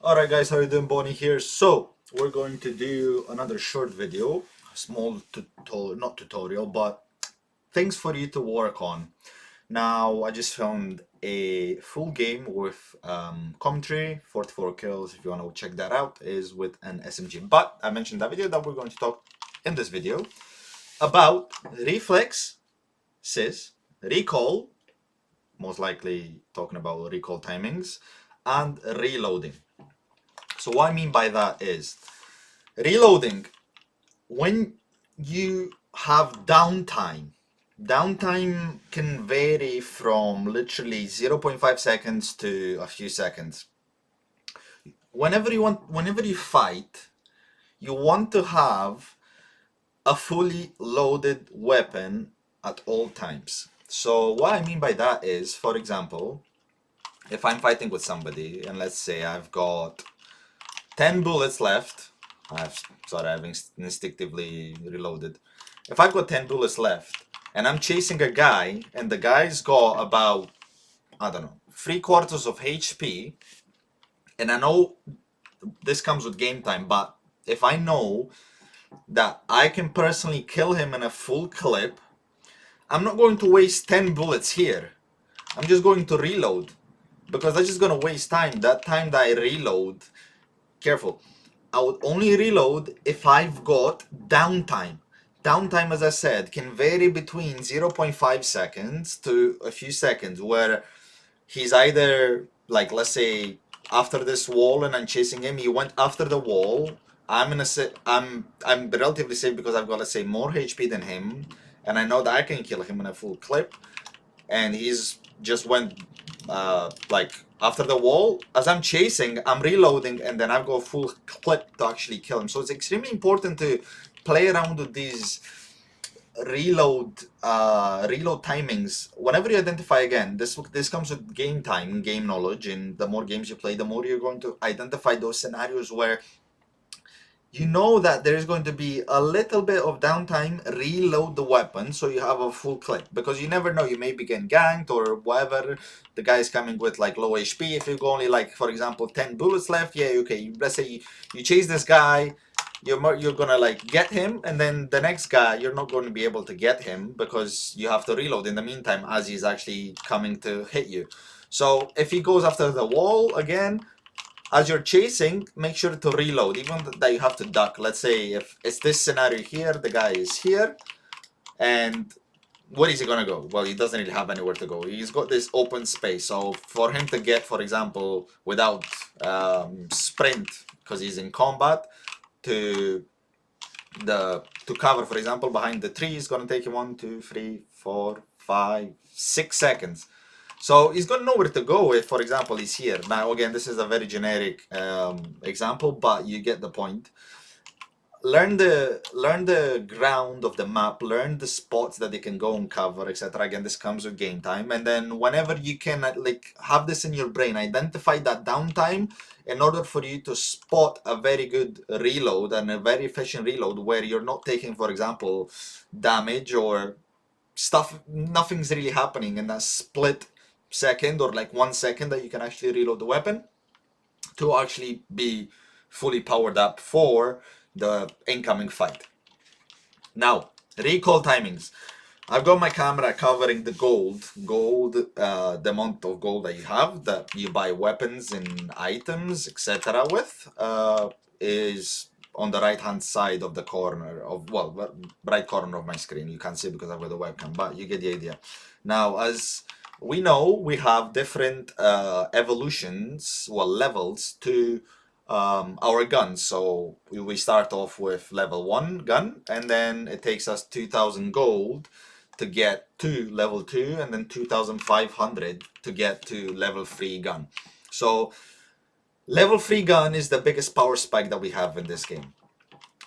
Alright guys, how you doing? Bonnie here. So, we're going to do another short video, small tutorial, not tutorial, but things for you to work on. Now, I just filmed a full game with commentary, 44 kills, if you want to check that out, is with an SMG. But I mentioned that video that we're going to talk in this video about reflexes, recall, most likely talking about recall timings, and reloading. So what I mean by that is reloading, when you have downtime can vary from literally zero point 0.5 seconds to a few seconds. Whenever you fight, you want to have a fully loaded weapon at all times. So what I mean by that is, for example, if I'm fighting with somebody and let's say I've got 10 bullets left. I've instinctively reloaded. If I've got 10 bullets left and I'm chasing a guy and the guy's got about, I don't know, 3/4 of HP, and I know this comes with game time, but if I know that I can personally kill him in a full clip, I'm not going to waste 10 bullets here. I'm just going to reload because that's just going to waste time. That time that I reload, careful, I would only reload if I've got downtime. Downtime, as I said, can vary between 0.5 seconds to a few seconds, where he's either, like, let's say, after this wall and I'm chasing him, he went after the wall. I'm relatively safe because I've got, let's say, more HP than him, and I know that I can kill him in a full clip, and he's just went like after the wall. As I'm chasing, I'm reloading, and then I've got a full clip to actually kill him. So it's extremely important to play around with these reload timings. Whenever you identify, again, this comes with game time, game knowledge, and the more games you play, the more you're going to identify those scenarios where you know that there is going to be a little bit of downtime. Reload the weapon so you have a full clip, because you never know, you may be getting ganked or whatever. The guy is coming with like low HP. If you've got only, like, for example, 10 bullets left, yeah, okay, let's say you chase this guy, you're gonna like get him, and then the next guy you're not going to be able to get him because you have to reload in the meantime as he's actually coming to hit you. So if he goes after the wall again, as you're chasing, make sure to reload, even that you have to duck. Let's say if it's this scenario here, the guy is here, and where is he gonna go? Well, he doesn't really have anywhere to go. He's got this open space, so for him to get, for example, without sprint, because he's in combat, to to cover, for example, behind the tree, is gonna take him 1, 2, 3, 4, 5, 6 seconds. So he's got nowhere to go if, for example, he's here. Now, again, this is a very generic example, but you get the point. Learn the ground of the map, learn the spots that they can go and cover, etc. Again, this comes with game time, and then whenever you can, like, have this in your brain, identify that downtime in order for you to spot a very good reload and a very efficient reload where you're not taking, for example, damage or stuff, nothing's really happening in that split second or like 1 second that you can actually reload the weapon to actually be fully powered up for the incoming fight. Now, recall timings. I've got my camera covering the gold, the amount of gold that you have, that you buy weapons and items, etc. with, is on the right hand side of the corner of, well, right corner of my screen. You can't see because I've got the webcam, but you get the idea. Now, as we know, we have different evolutions, well, levels to our guns. So we start off with level 1 gun, and then it takes us 2,000 gold to get to level 2, and then 2,500 to get to level 3 gun. So level 3 gun is the biggest power spike that we have in this game.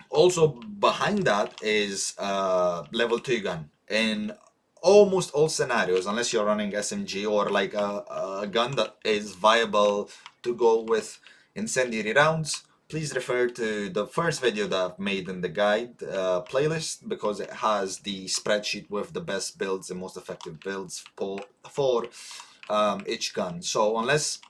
Also behind that is level 2 gun. In almost all scenarios, unless you're running SMG or like a gun that is viable to go with incendiary rounds, please refer to the first video that I've made in the guide playlist, because it has the spreadsheet with the best builds and most effective builds for each gun. So unless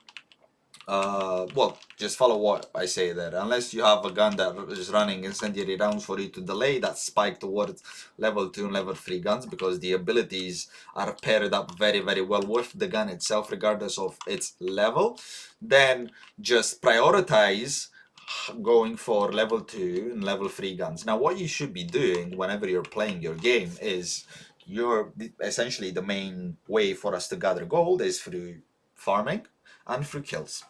well, just follow what I say there. Unless you have a gun that is running incendiary rounds for you to delay that spike towards level 2 and level 3 guns, because the abilities are paired up very, very well with the gun itself, regardless of its level, then just prioritize going for level 2 and level 3 guns. Now, what you should be doing whenever you're playing your game is essentially the main way for us to gather gold is through farming and through kills.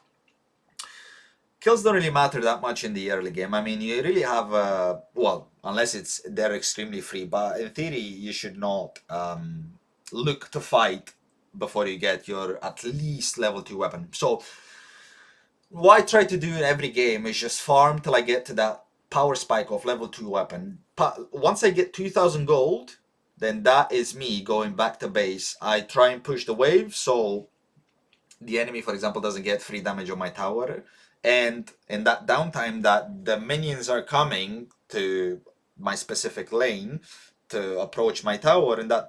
Kills don't really matter that much in the early game. I mean, you really have, well, unless they're extremely free, but in theory, you should not look to fight before you get your at least level 2 weapon. So, what I try to do in every game is just farm till I get to that power spike of level 2 weapon. Once I get 2000 gold, then that is me going back to base. I try and push the wave, so the enemy, for example, doesn't get free damage on my tower, and in that downtime that the minions are coming to my specific lane to approach my tower, in that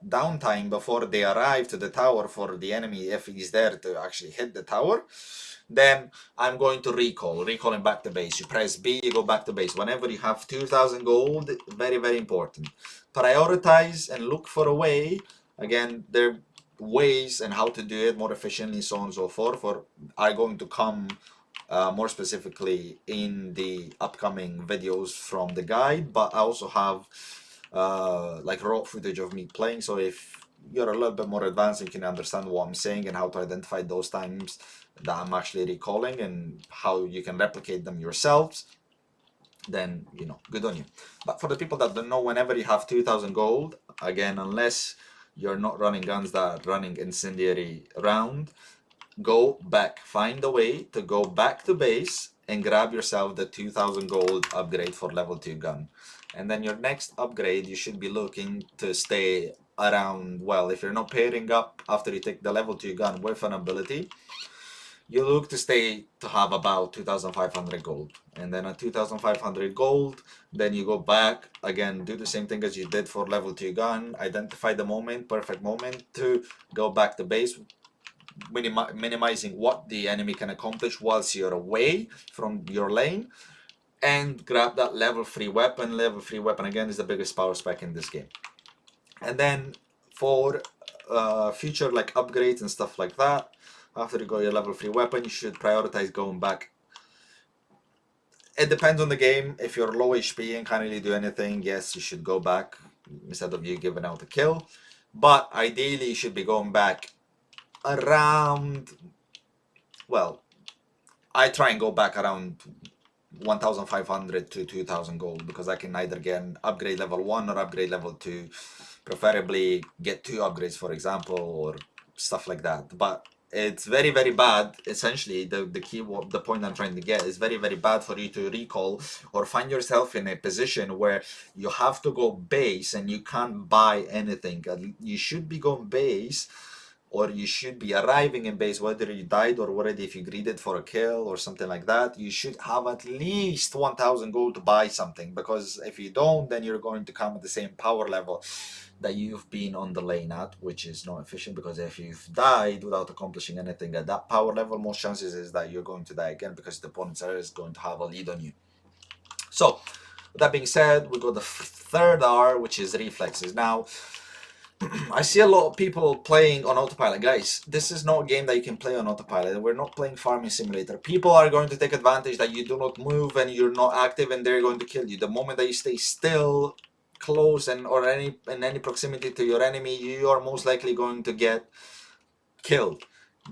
downtime before they arrive to the tower for the enemy, if he's there to actually hit the tower, then I'm going to recalling back to base. You press B, you go back to base. Whenever you have 2000 gold, very, very important. Prioritize and look for a way. Again, there are ways and how to do it more efficiently, so on and so forth, are going to come more specifically in the upcoming videos from the guide, but I also have like raw footage of me playing, so if you're a little bit more advanced and can understand what I'm saying and how to identify those times that I'm actually recalling and how you can replicate them yourselves, then, you know, good on you. But for the people that don't know, whenever you have 2000 gold, again, unless you're not running guns that are running incendiary round, go back, find a way to go back to base and grab yourself the 2000 gold upgrade for level 2 gun. And then your next upgrade, you should be looking to stay around, well, if you're not pairing up after you take the level 2 gun with an ability, you look to stay to have about 2500 gold. And then at 2500 gold, then you go back again, do the same thing as you did for level 2 gun, identify the moment, perfect moment to go back to base, minimizing what the enemy can accomplish whilst you're away from your lane, and grab that level 3 weapon. Level 3 weapon again is the biggest power spec in this game. And then for future like upgrades and stuff like that, after you go your level 3 weapon, you should prioritize going back. It depends on the game. If you're low HP and can't really do anything, yes, you should go back instead of you giving out a kill. But ideally, you should be going back around, well, I try and go back around 1500 to 2000 gold, because I can either get an upgrade level 1 or upgrade level 2, preferably get 2 upgrades, for example, or stuff like that. But it's very, very bad. Essentially, the point I'm trying to get is very, very bad for you to recall or find yourself in a position where you have to go base and you can't buy anything. You should be going base, or you should be arriving in base, whether you died or already, if you greeded for a kill or something like that, you should have at least 1000 gold to buy something, because if you don't, then you're going to come at the same power level that you've been on the lane at, which is not efficient, because if you've died without accomplishing anything at that power level, most chances is that you're going to die again, because the opponent is going to have a lead on you. So, with that being said, we go the third R, which is reflexes. Now, I see a lot of people playing on autopilot. Guys, this is not a game that you can play on autopilot. We're not playing farming simulator. People are going to take advantage that you do not move and you're not active, and they're going to kill you. The moment that you stay still, close, and or in any proximity to your enemy, you are most likely going to get killed.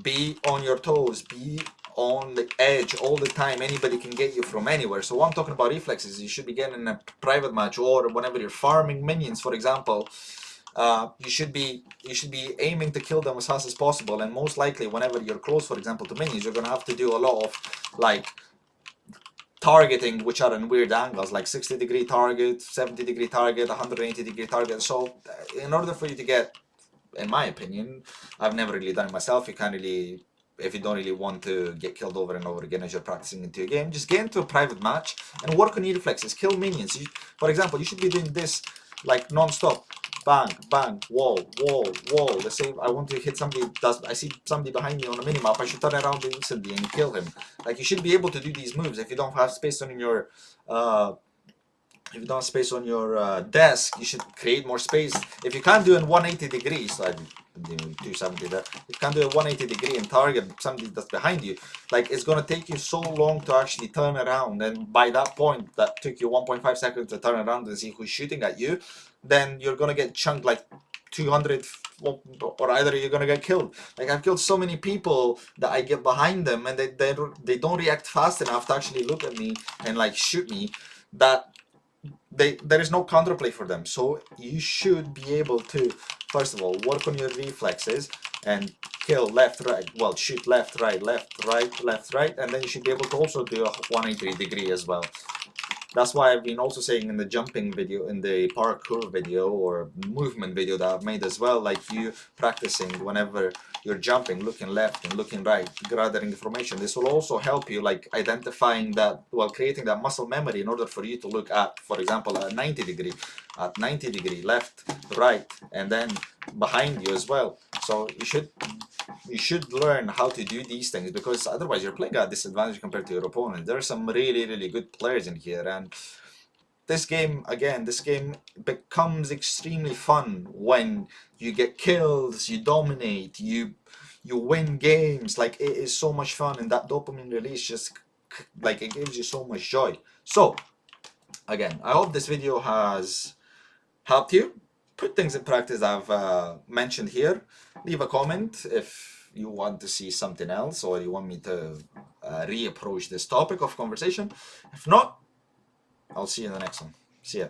Be on your toes. Be on the edge all the time. Anybody can get you from anywhere. So what I'm talking about reflexes, you should be getting in a private match, or whenever you're farming minions, for example, you should be aiming to kill them as fast as possible. And most likely, whenever you're close, for example, to minions, you're gonna have to do a lot of like targeting, which are in weird angles, like 60-degree target, 70-degree target, 180-degree target. So in order for you to get, in my opinion, I've never really done it myself, you can't really, if you don't really want to get killed over and over again as you're practicing into a game, just get into a private match and work on your reflexes, kill minions. For example, you should be doing this like non-stop. bang, bang, wall, wall, wall. The same. I want to hit somebody. I see somebody behind me on a minimap. I should turn around instantly and kill him. Like, you should be able to do these moves if you don't have space on your if you don't have space on your desk. You should create more space. If you can't do it in 180 degrees, like 270 there, you can't do a 180 degree and target somebody that's behind you, like, it's gonna take you so long to actually turn around, and by that point that took you 1.5 seconds to turn around and see who's shooting at you, then you're gonna get chunked like 200, or either you're gonna get killed. Like, I've killed so many people that I get behind them and they don't react fast enough to actually look at me and like shoot me, that there is no counterplay for them. So you should be able to, first of all, work on your reflexes and kill left, right, well, shoot left, right, left, right, left, right, and then you should be able to also do a 180 degree as well. That's why I've been also saying in the jumping video, in the parkour video or movement video that I've made as well, like, you practicing whenever you're jumping, looking left and looking right, gathering information. This will also help you, like, identifying that, well, creating that muscle memory in order for you to look at, for example, at 90 degree, left, right, and then behind you as well. So you should learn how to do these things, because otherwise you're playing at a disadvantage compared to your opponent. There are some really, really good players in here, and this game, again, this game becomes extremely fun when you get kills, you dominate, you win games. Like, it is so much fun, and that dopamine release just, like, it gives you so much joy. So again, I hope this video has helped you put things in practice I've mentioned here. Leave a comment if you want to see something else, or you want me to reapproach this topic of conversation. If not, I'll see you in the next one. See ya.